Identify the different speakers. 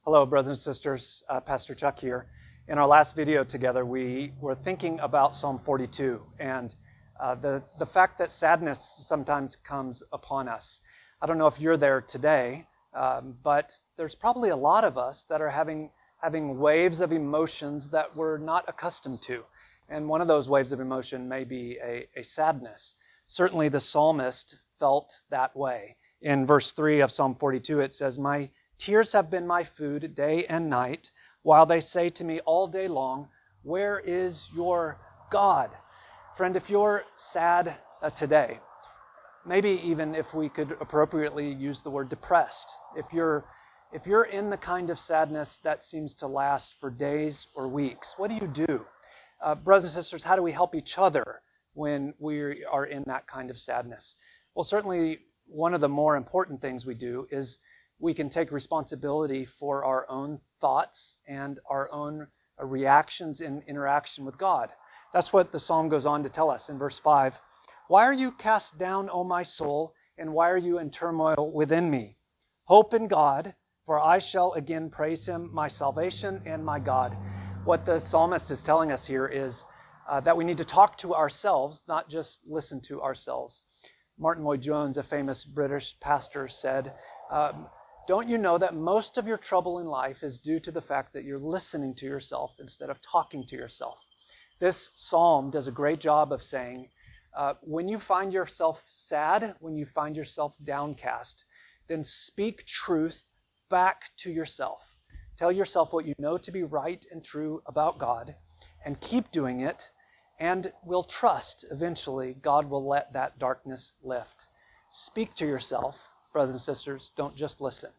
Speaker 1: Hello, brothers and sisters. Pastor Chuck here. In our last video together, we were thinking about Psalm 42 and the fact that sadness sometimes comes upon us. I don't know if you're there today, but there's probably a lot of us that are having waves of emotions that we're not accustomed to. And one of those waves of emotion may be a sadness. Certainly the psalmist felt that way. In verse 3 of Psalm 42, it says, "My tears have been my food day and night, while they say to me all day long, 'Where is your God?'" Friend, if you're sad today, maybe even if we could appropriately use the word depressed, if you're in the kind of sadness that seems to last for days or weeks, what do you do? Brothers and sisters, how do we help each other when we are in that kind of sadness? Well, certainly one of the more important things we do is we can take responsibility for our own thoughts and our own reactions in interaction with God. That's what the psalm goes on to tell us in verse 5. "Why are you cast down, O my soul, and why are you in turmoil within me? Hope in God, for I shall again praise him, my salvation and my God." What the psalmist is telling us here is that we need to talk to ourselves, not just listen to ourselves. Martin Lloyd-Jones, a famous British pastor, said, "Don't you know that most of your trouble in life is due to the fact that you're listening to yourself instead of talking to yourself?" This psalm does a great job of saying, when you find yourself sad, when you find yourself downcast, then speak truth back to yourself. Tell yourself what you know to be right and true about God, and keep doing it, and we'll trust eventually God will let that darkness lift. Speak to yourself, brothers and sisters, don't just listen.